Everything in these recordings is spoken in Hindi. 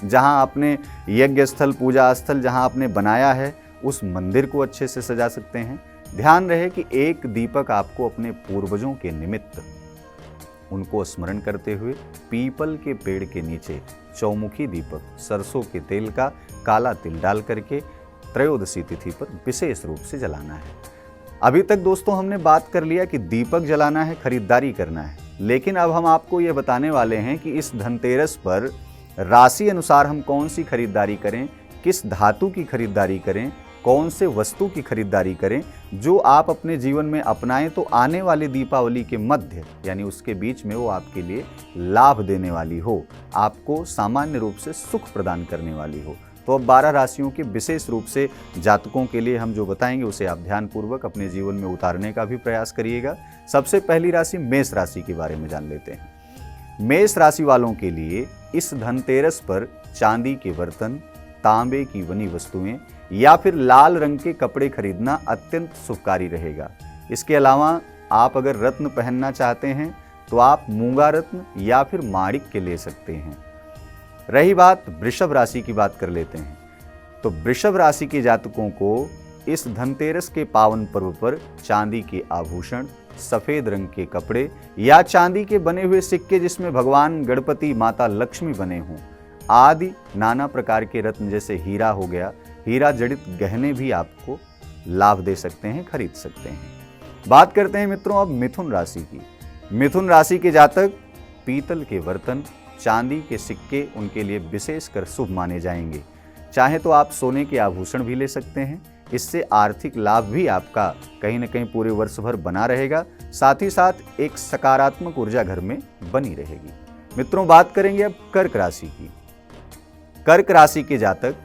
जहां आपने यज्ञ स्थल, पूजा स्थल जहां आपने बनाया है, उस मंदिर को अच्छे से सजा सकते हैं। ध्यान रहे कि एक दीपक आपको अपने पूर्वजों के निमित्त उनको स्मरण करते हुए पीपल के पेड़ के नीचे चौमुखी दीपक सरसों के तेल का काला तिल डाल करके त्रयोदशी तिथि पर विशेष रूप से जलाना है। अभी तक दोस्तों हमने बात कर लिया कि दीपक जलाना है, खरीदारी करना है, लेकिन अब हम आपको ये बताने वाले हैं कि इस धनतेरस पर राशि अनुसार हम कौन सी खरीदारी करें, किस धातु की खरीदारी करें, कौन से वस्तु की खरीदारी करें जो आप अपने जीवन में अपनाएं तो आने वाले दीपावली के मध्य यानी उसके बीच में वो आपके लिए लाभ देने वाली हो, आपको सामान्य रूप से सुख प्रदान करने वाली हो। तो अब 12 राशियों के विशेष रूप से जातकों के लिए हम जो बताएंगे उसे आप ध्यानपूर्वक अपने जीवन में उतारने का भी प्रयास करिएगा। सबसे पहली राशि मेष राशि के बारे में जान लेते हैं। मेष राशि वालों के लिए इस धनतेरस पर चांदी के बर्तन, तांबे की बनी वस्तुएं या फिर लाल रंग के कपड़े खरीदना अत्यंत शुभकारी रहेगा। इसके अलावा आप अगर रत्न पहनना चाहते हैं तो आप मूंगा रत्न या फिर माणिक के ले सकते हैं। रही बात वृषभ राशि की, बात कर लेते हैं। तो वृषभ राशि के जातकों को इस धनतेरस के पावन पर्व पर चांदी के आभूषण, सफेद रंग के कपड़े या चांदी के बने हुए सिक्के जिसमें भगवान गणपति, माता लक्ष्मी बने हों, आदि नाना प्रकार के रत्न जैसे हीरा हो गया, हीरा जड़ित गहने भी आपको लाभ दे सकते हैं, खरीद सकते हैं। बात करते हैं मित्रों अब मिथुन राशि की। मिथुन राशि के जातक पीतल के बर्तन, चांदी के सिक्के उनके लिए विशेषकर शुभ माने जाएंगे। चाहे तो आप सोने के आभूषण भी ले सकते हैं, इससे आर्थिक लाभ भी आपका कहीं न कहीं पूरे वर्ष भर बना रहेगा, साथ ही साथ एक सकारात्मक ऊर्जा घर में बनी रहेगी। मित्रों बात करेंगे अब कर्क राशि की। कर्क राशि के जातक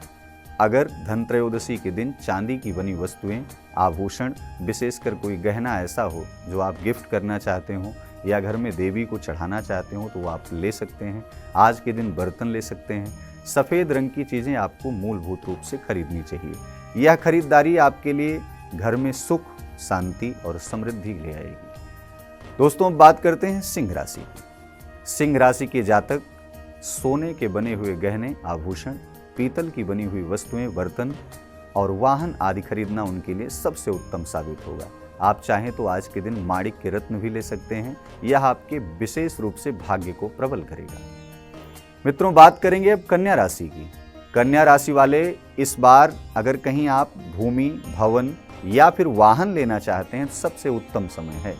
अगर धनत्रयोदशी के दिन चांदी की बनी वस्तुएं, आभूषण, विशेषकर कोई गहना ऐसा हो जो आप गिफ्ट करना चाहते हो या घर में देवी को चढ़ाना चाहते हो तो वो आप ले सकते हैं। आज के दिन बर्तन ले सकते हैं। सफ़ेद रंग की चीज़ें आपको मूलभूत रूप से खरीदनी चाहिए। यह खरीदारी आपके लिए घर में सुख, शांति और समृद्धि ले आएगी। दोस्तों अब बात करते हैं सिंह राशि की। सिंह राशि के जातक सोने के बने हुए गहने, आभूषण, पीतल की बनी हुई वस्तुएं, बर्तन और वाहन आदि खरीदना उनके लिए सबसे उत्तम साबित होगा। आप चाहें तो आज के दिन माणिक के रत्न भी ले सकते हैं, यह आपके विशेष रूप से भाग्य को प्रबल करेगा। मित्रों बात करेंगे अब कन्या राशि की। कन्या राशि वाले इस बार अगर कहीं आप भूमि, भवन या फिर वाहन लेना चाहते हैं तो सबसे उत्तम समय है।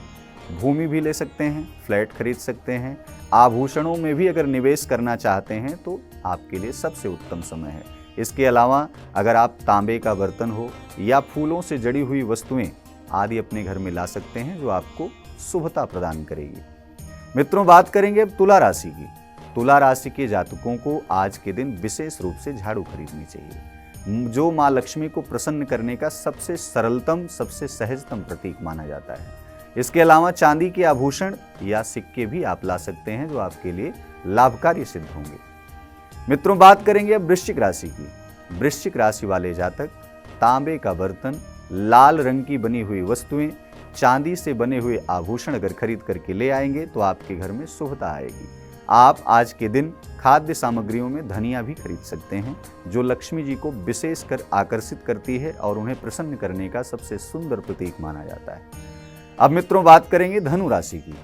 भूमि भी ले सकते हैं, फ्लैट खरीद सकते हैं, आभूषणों में भी अगर निवेश करना चाहते हैं तो आपके लिए सबसे उत्तम समय है। इसके अलावा अगर आप तांबे का बर्तन हो या फूलों से जड़ी हुई वस्तुएं आदि अपने घर में ला सकते हैं जो आपको शुभता प्रदान करेगी। मित्रों बात करेंगे अब तुला राशि की। तुला राशि के जातकों को आज के दिन विशेष रूप से झाड़ू खरीदनी चाहिए, जो माँ लक्ष्मी को प्रसन्न करने का सबसे सरलतम, सबसे सहजतम प्रतीक माना जाता है। इसके अलावा चांदी के आभूषण या सिक्के भी आप ला सकते हैं जो आपके लिए लाभकारी सिद्ध होंगे। मित्रों बात करेंगे अब वृश्चिक राशि की। वृश्चिक राशि वाले जातक तांबे का बर्तन, लाल रंग की बनी हुई वस्तुएं, चांदी से बने हुए आभूषण अगर खरीद करके ले आएंगे तो आपके घर में शुभता आएगी। आप आज के दिन खाद्य सामग्रियों में धनिया भी खरीद सकते हैं जो लक्ष्मी जी को विशेषकर आकर्षित करती है और उन्हें प्रसन्न करने का सबसे सुंदर प्रतीक माना जाता है। अब मित्रों बात करेंगे धनु राशि की।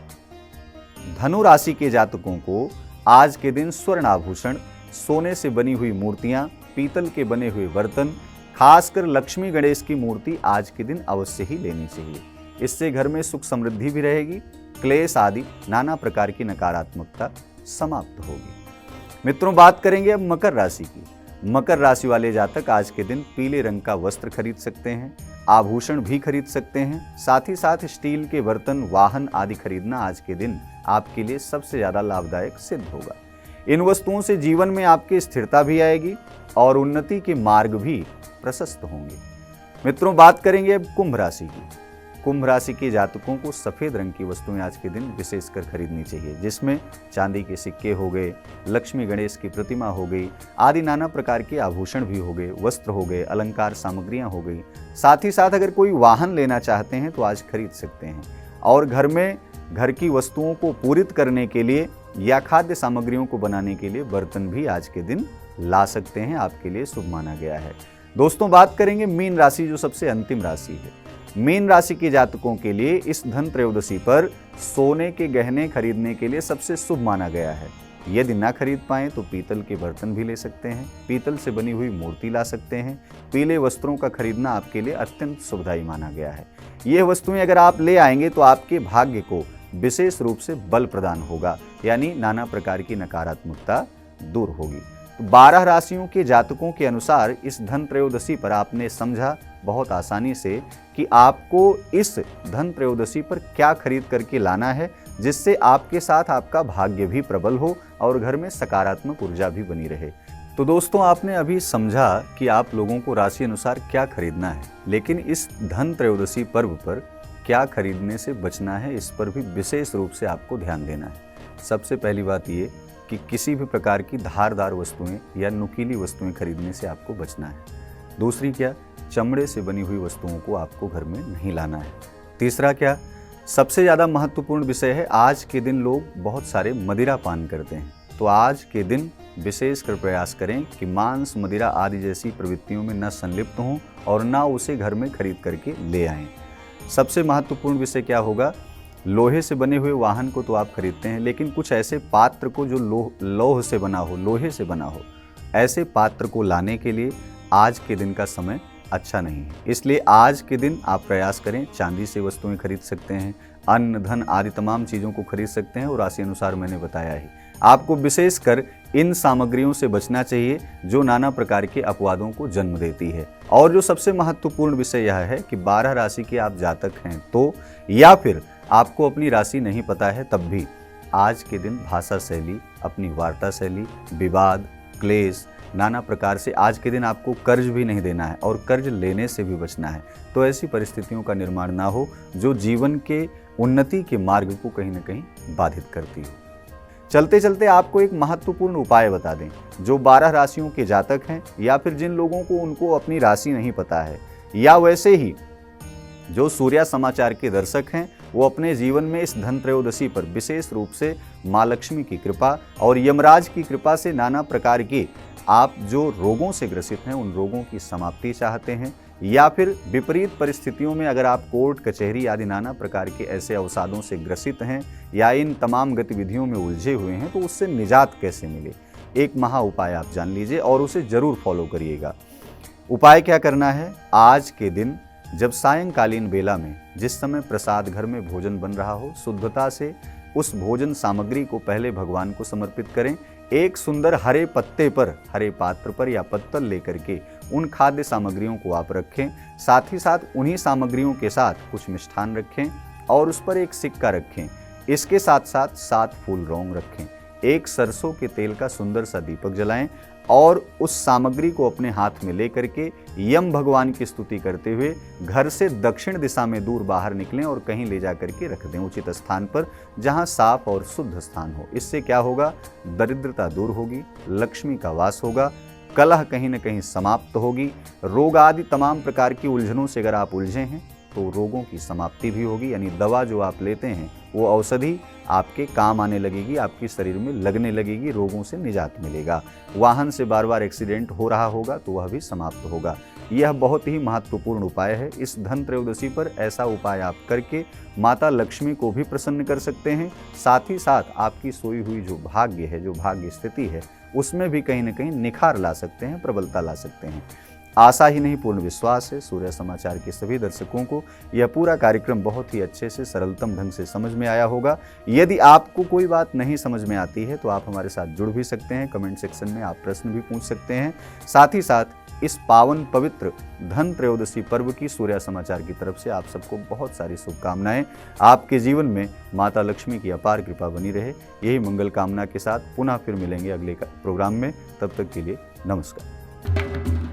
धनु राशि के जातकों को आज के दिन स्वर्ण आभूषण, सोने से बनी हुई मूर्तियां, पीतल के बने हुए बर्तन, खासकर लक्ष्मी गणेश की मूर्ति आज के दिन अवश्य ही लेनी चाहिए। इससे घर में सुख समृद्धि भी रहेगी, क्लेश आदि नाना प्रकार की नकारात्मकता समाप्त होगी। मित्रों बात करेंगे अब मकर राशि की। मकर राशि वाले जातक आज के दिन पीले रंग का वस्त्र खरीद सकते हैं, आभूषण भी खरीद सकते हैं, साथ ही साथ स्टील के बर्तन, वाहन आदि खरीदना आज के दिन आपके लिए सबसे ज़्यादा लाभदायक सिद्ध होगा। इन वस्तुओं से जीवन में आपकी स्थिरता भी आएगी और उन्नति के मार्ग भी प्रशस्त होंगे। मित्रों बात करेंगे अब कुंभ राशि की। कुंभ राशि के जातकों को सफ़ेद रंग की वस्तुएं आज के दिन विशेषकर खरीदनी चाहिए, जिसमें चांदी के सिक्के हो गए, लक्ष्मी गणेश की प्रतिमा हो गई, आदि नाना प्रकार के आभूषण भी हो गए, वस्त्र हो गए, अलंकार सामग्रियां हो गई। साथ ही साथ अगर कोई वाहन लेना चाहते हैं तो आज खरीद सकते हैं। और घर में घर की वस्तुओं को पूरित करने के लिए या खाद्य सामग्रियों को बनाने के लिए बर्तन भी आज के दिन ला सकते हैं, आपके लिए शुभ माना गया है। दोस्तों, बात करेंगे मीन राशि, जो सबसे अंतिम राशि है। मीन राशि के जातकों के लिए इस धन त्रयोदशी पर सोने के गहने खरीदने के लिए सबसे शुभ माना गया है। यदि ना खरीद पाएं तो पीतल के बर्तन भी ले सकते हैं, पीतल से बनी हुई मूर्ति ला सकते हैं। पीले वस्त्रों का खरीदना आपके लिए अत्यंत शुभदायी माना गया है। ये वस्तुएं अगर आप ले आएंगे तो आपके भाग्य को विशेष रूप से बल प्रदान होगा, यानी नाना प्रकार की नकारात्मकता दूर होगी। तो 12 राशियों के जातकों के अनुसार इस धन त्रयोदशी पर आपने समझा बहुत आसानी से कि आपको इस धन त्रयोदशी पर क्या खरीद करके लाना है, जिससे आपके साथ आपका भाग्य भी प्रबल हो और घर में सकारात्मक ऊर्जा भी बनी रहे। तो दोस्तों, आपने अभी समझा कि आप लोगों को राशि अनुसार क्या खरीदना है, लेकिन इस धन त्रयोदशी पर्व पर क्या खरीदने से बचना है, इस पर भी विशेष रूप से आपको ध्यान देना है। सबसे पहली बात ये कि किसी भी प्रकार की धारदार वस्तुएं या नुकीली वस्तुएं खरीदने से आपको बचना है। दूसरी क्या, चमड़े से बनी हुई वस्तुओं को आपको घर में नहीं लाना है। तीसरा क्या, सबसे ज़्यादा महत्वपूर्ण विषय है, आज के दिन लोग बहुत सारे मदिरा पान करते हैं। तो आज के दिन विशेषकर प्रयास करें कि मांस, मदिरा आदि जैसी प्रवृत्तियों में न संलिप्त हों और न उसे घर में खरीद करके ले आएं। सबसे महत्वपूर्ण विषय क्या होगा, लोहे से बने हुए वाहन को तो आप खरीदते हैं, लेकिन कुछ ऐसे पात्र को जो लौह से बना हो, लोहे से बना हो, ऐसे पात्र को लाने के लिए आज के दिन का समय अच्छा नहीं है। इसलिए आज के दिन आप प्रयास करें, चांदी से वस्तुएं खरीद सकते हैं, अन्न, धन आदि तमाम चीज़ों को खरीद सकते हैं। और राशि अनुसार मैंने बताया ही, आपको विशेषकर इन सामग्रियों से बचना चाहिए जो नाना प्रकार के अपवादों को जन्म देती है। और जो सबसे महत्वपूर्ण विषय यह है कि 12 राशि के आप जातक हैं तो, या फिर आपको अपनी राशि नहीं पता है, तब भी आज के दिन भाषा शैली, अपनी वार्ता शैली, विवाद, क्लेश, नाना प्रकार से आज के दिन आपको कर्ज भी नहीं देना है और कर्ज लेने से भी बचना है। तो ऐसी परिस्थितियों का निर्माण ना हो जो जीवन के उन्नति के मार्ग को कहीं ना कहीं बाधित करती हो। चलते चलते आपको एक महत्वपूर्ण उपाय बता दें, जो 12 राशियों के जातक हैं या फिर जिन लोगों को उनको अपनी राशि नहीं पता है, या वैसे ही जो सूर्या समाचार के दर्शक हैं, वो अपने जीवन में इस धन त्रयोदशी पर विशेष रूप से माँ लक्ष्मी की कृपा और यमराज की कृपा से नाना प्रकार के आप जो रोगों से ग्रसित हैं उन रोगों की समाप्ति चाहते हैं, या फिर विपरीत परिस्थितियों में अगर आप कोर्ट कचहरी आदि नाना प्रकार के ऐसे अवसादों से ग्रसित हैं या इन तमाम गतिविधियों में उलझे हुए हैं, तो उससे निजात कैसे मिले, एक महा उपाय आप जान लीजिए और उसे जरूर फॉलो करिएगा। उपाय क्या करना है, आज के दिन जब सायंकालीन बेला में जिस समय प्रसाद घर में भोजन बन रहा हो, शुद्धता से उस भोजन सामग्री को पहले भगवान को समर्पित करें। एक सुंदर हरे पत्ते पर, हरे पात्र पर या पत्तल लेकर के उन खाद्य सामग्रियों को आप रखें। साथ ही साथ उन्हीं सामग्रियों के साथ कुछ मिष्ठान रखें और उस पर एक सिक्का रखें। इसके साथ साथ 7 फूल रौंग रखें। एक सरसों के तेल का सुंदर सा दीपक जलाएं और उस सामग्री को अपने हाथ में लेकर के यम भगवान की स्तुति करते हुए घर से दक्षिण दिशा में दूर बाहर निकलें और कहीं ले जा करके रख दें, उचित स्थान पर जहां साफ और शुद्ध स्थान हो। इससे क्या होगा, दरिद्रता दूर होगी, लक्ष्मी का वास होगा, कलह कहीं न कहीं समाप्त होगी, रोग आदि तमाम प्रकार की उलझनों से अगर आप उलझे हैं तो रोगों की समाप्ति भी होगी। यानी दवा जो आप लेते हैं वो औषधि आपके काम आने लगेगी, आपके शरीर में लगने लगेगी, रोगों से निजात मिलेगा। वाहन से बार बार एक्सीडेंट हो रहा होगा तो वह भी समाप्त होगा। यह बहुत ही महत्वपूर्ण उपाय है। इस धन त्रयोदशी पर ऐसा उपाय आप करके माता लक्ष्मी को भी प्रसन्न कर सकते हैं। साथ ही साथ आपकी सोई हुई जो भाग्य है, जो भाग्य स्थिति है, उसमें भी कहीं न कहीं निखार ला सकते हैं, प्रबलता ला सकते हैं। आशा ही नहीं पूर्ण विश्वास है सूर्य समाचार के सभी दर्शकों को यह पूरा कार्यक्रम बहुत ही अच्छे से सरलतम ढंग से समझ में आया होगा। यदि आपको कोई बात नहीं समझ में आती है तो आप हमारे साथ जुड़ भी सकते हैं, कमेंट सेक्शन में आप प्रश्न भी पूछ सकते हैं। साथ ही साथ इस पावन पवित्र धन त्रयोदशी पर्व की सूर्य समाचार की तरफ से आप सबको बहुत सारी शुभकामनाएं। आपके जीवन में माता लक्ष्मी की अपार कृपा बनी रहे, यही मंगल कामना के साथ पुनः फिर मिलेंगे अगले प्रोग्राम में। तब तक के लिए नमस्कार।